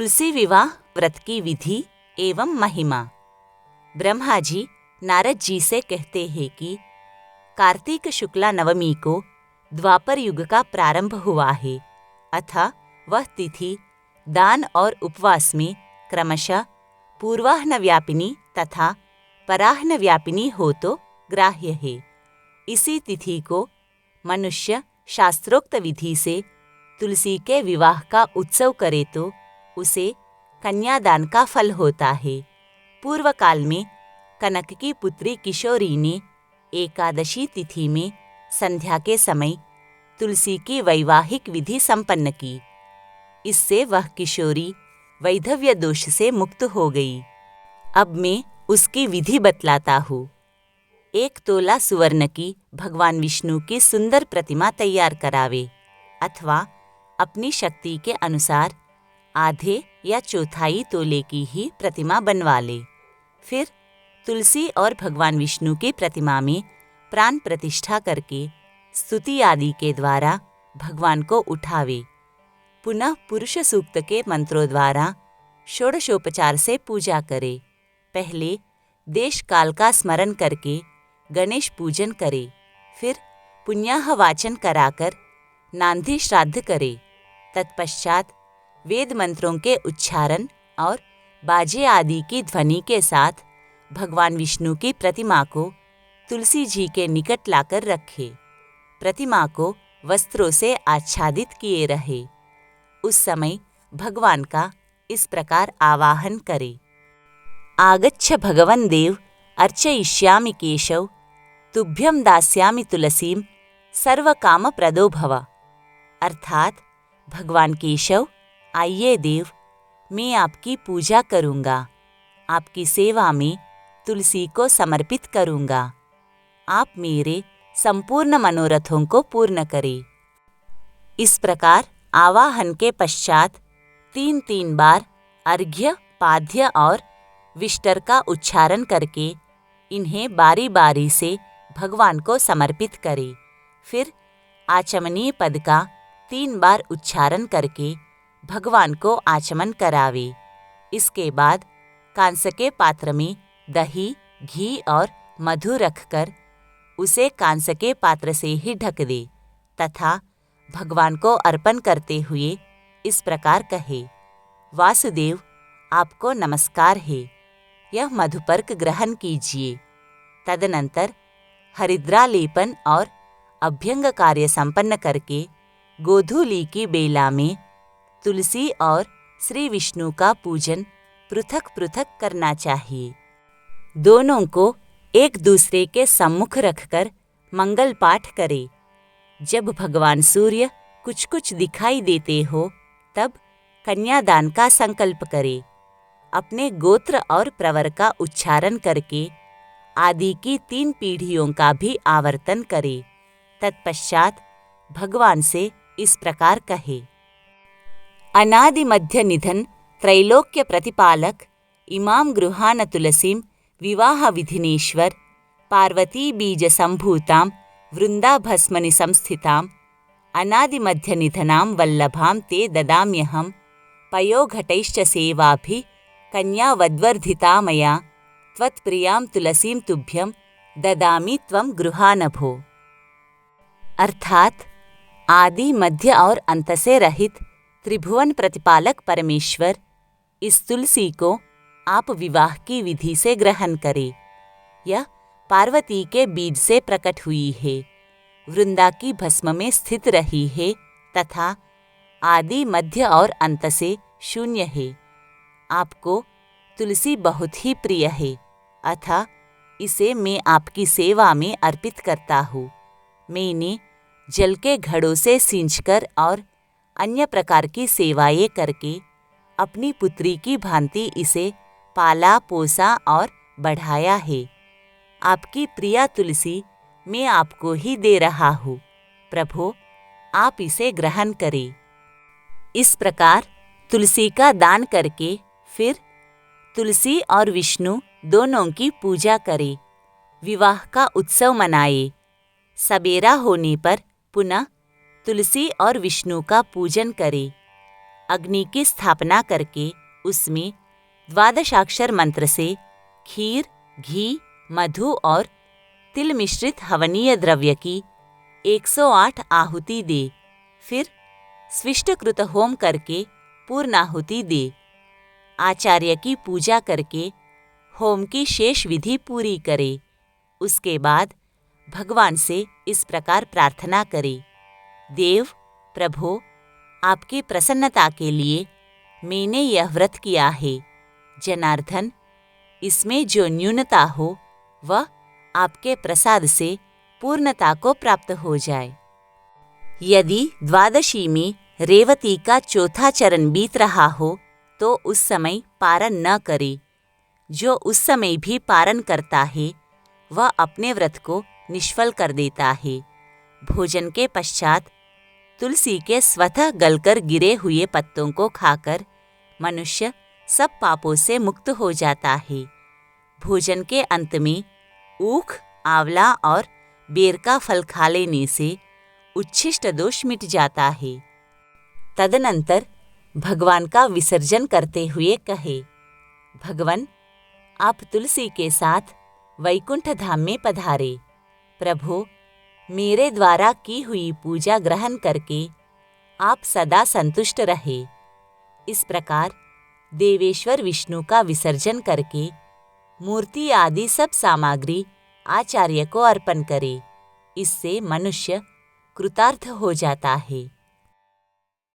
तुलसी विवाह व्रत की विधि एवं महिमा। ब्रह्मा जी नारद जी से कहते हैं कि कार्तिक शुक्ला नवमी को द्वापर युग का प्रारंभ हुआ है, अतः वह तिथि दान और उपवास में क्रमशः पूर्वाह्न व्यापिनी तथा पराह्न व्यापिनी हो तो ग्राह्य है। इसी तिथि को मनुष्य शास्त्रोक्त विधि से तुलसी के विवाह का उत्सव करे तो उसे कन्यादान का फल होता है। पूर्व काल में कनक की पुत्री किशोरी ने एकादशी तिथि में संध्या के समय तुलसी की वैवाहिक विधि संपन्न की। इससे वह किशोरी वैधव्य दोष से मुक्त हो गई। अब मैं उसकी विधि बतलाता हूँ। 1 तोला सुवर्ण की भगवान विष्णु की सुंदर प्रतिमा तैयार करावे अथवा अपनी शक्ति के अनुसार आधे या चौथाई तोले की ही प्रतिमा बनवा ले। फिर तुलसी और भगवान विष्णु की प्रतिमा में प्राण प्रतिष्ठा करके स्तुति आदि के द्वारा भगवान को उठावे। पुनः पुरुष सूक्त के मंत्रों द्वारा षोडशोपचार से पूजा करे। पहले देश काल का स्मरण करके गणेश पूजन करे। फिर पुण्याह वाचन कराकर नांदी श्राद्ध करे। तत्पश्चात वेद मंत्रों के उच्चारण और बाजे आदि की ध्वनि के साथ भगवान विष्णु की प्रतिमा को तुलसी जी के निकट लाकर रखे। प्रतिमा को वस्त्रों से आच्छादित किए रहे। उस समय भगवान का इस प्रकार आवाहन करे। आगच्छ भगवन् देव अर्चयिष्यामि केशव, तुभ्यं दास्यामि तुलसीं सर्वकाम प्रदो भव। अर्थात भगवान केशव, आइए देव, मैं आपकी पूजा करूँगा, आपकी सेवा में तुलसी को समर्पित करूँगा। आप मेरे संपूर्ण मनोरथों को पूर्ण करें। इस प्रकार आवाहन के पश्चात 3 बार अर्घ्य, पाद्य और विष्टर का उच्चारण करके इन्हें बारी बारी से भगवान को समर्पित करें। फिर आचमनीय पद का 3 बार उच्चारण करके भगवान को आचमन करावे। इसके बाद कांस्य के पात्र में दही, घी और मधु रखकर उसे कांस्य के पात्र से ही ढक दे तथा भगवान को अर्पण करते हुए इस प्रकार कहे, वासुदेव, आपको नमस्कार है, यह मधुपर्क ग्रहण कीजिए। तदनंतर हरिद्रा लेपन और अभ्यंग कार्य संपन्न करके गोधूली की बेला में तुलसी और श्री विष्णु का पूजन पृथक पृथक करना चाहिए। दोनों को एक दूसरे के सम्मुख रखकर मंगल पाठ करे। जब भगवान सूर्य कुछ कुछ दिखाई देते हो तब कन्यादान का संकल्प करे। अपने गोत्र और प्रवर का उच्चारण करके आदि की 3 पीढ़ियों का भी आवर्तन करे। तत्पश्चात भगवान से इस प्रकार कहे, अनादि मध्य निधन त्रैलोक्य प्रतिपालक इमाम गृहान तुलसीं विवाह विधिनेश्वर पार्वती बीज संभूतां वृंदाभस्मनि संस्थितां अनादि मध्य निधनां वल्लभां ते ददाम्यहं पयोघटैश्च सेवाभि कन्या वद्वर्धिता मया त्वत्प्रियां तुलसीं तुभ्यं ददामि त्वं गृहानभो। अर्थात आदि, मध्य और अंत से रहित त्रिभुवन प्रतिपालक परमेश्वर, इस तुलसी को आप विवाह की विधि से ग्रहण करें। यह पार्वती के बीज से प्रकट हुई है, वृंदा की भस्म में स्थित रही है तथा आदि, मध्य और अंत से शून्य है। आपको तुलसी बहुत ही प्रिय है, अतः इसे मैं आपकी सेवा में अर्पित करता हूँ। मैंने जल के घड़ों से सींचकर और अन्य प्रकार की सेवाएं करके अपनी पुत्री की भांति इसे पाला, पोसा और बढ़ाया है। आपकी प्रिया तुलसी मैं आपको ही दे रहा हूँ, प्रभो, आप इसे ग्रहण करें। इस प्रकार तुलसी का दान करके फिर तुलसी और विष्णु दोनों की पूजा करें, विवाह का उत्सव मनाए। सबेरा होने पर पुनः तुलसी और विष्णु का पूजन करें। अग्नि की स्थापना करके उसमें द्वादशाक्षर मंत्र से खीर, घी, मधु और तिल मिश्रित हवनीय द्रव्य की 108 आहुति दे। फिर स्विष्टकृत होम करके पूर्णाहुति दे। आचार्य की पूजा करके होम की शेष विधि पूरी करे। उसके बाद भगवान से इस प्रकार प्रार्थना करे, देव प्रभो, आपकी प्रसन्नता के लिए मैंने यह व्रत किया है। जनार्दन, इसमें जो न्यूनता हो वह आपके प्रसाद से पूर्णता को प्राप्त हो जाए। यदि द्वादशी में रेवती का चौथा चरण बीत रहा हो तो उस समय पारण न करे। जो उस समय भी पारण करता है वह अपने व्रत को निष्फल कर देता है। भोजन के पश्चात तुलसी के स्वतः गलकर गिरे हुए पत्तों को खाकर मनुष्य सब पापों से मुक्त हो जाता है। भोजन के अंत में ऊख, आंवला और बेर का फल खा लेने से उच्छिष्ट दोष मिट जाता है। तदनंतर भगवान का विसर्जन करते हुए कहे, भगवान, आप तुलसी के साथ वैकुंठ धाम में पधारे। प्रभु, मेरे द्वारा की हुई पूजा ग्रहण करके आप सदा संतुष्ट रहे। इस प्रकार देवेश्वर विष्णु का विसर्जन करके मूर्ति आदि सब सामग्री आचार्य को अर्पण करे। इससे मनुष्य कृतार्थ हो जाता है।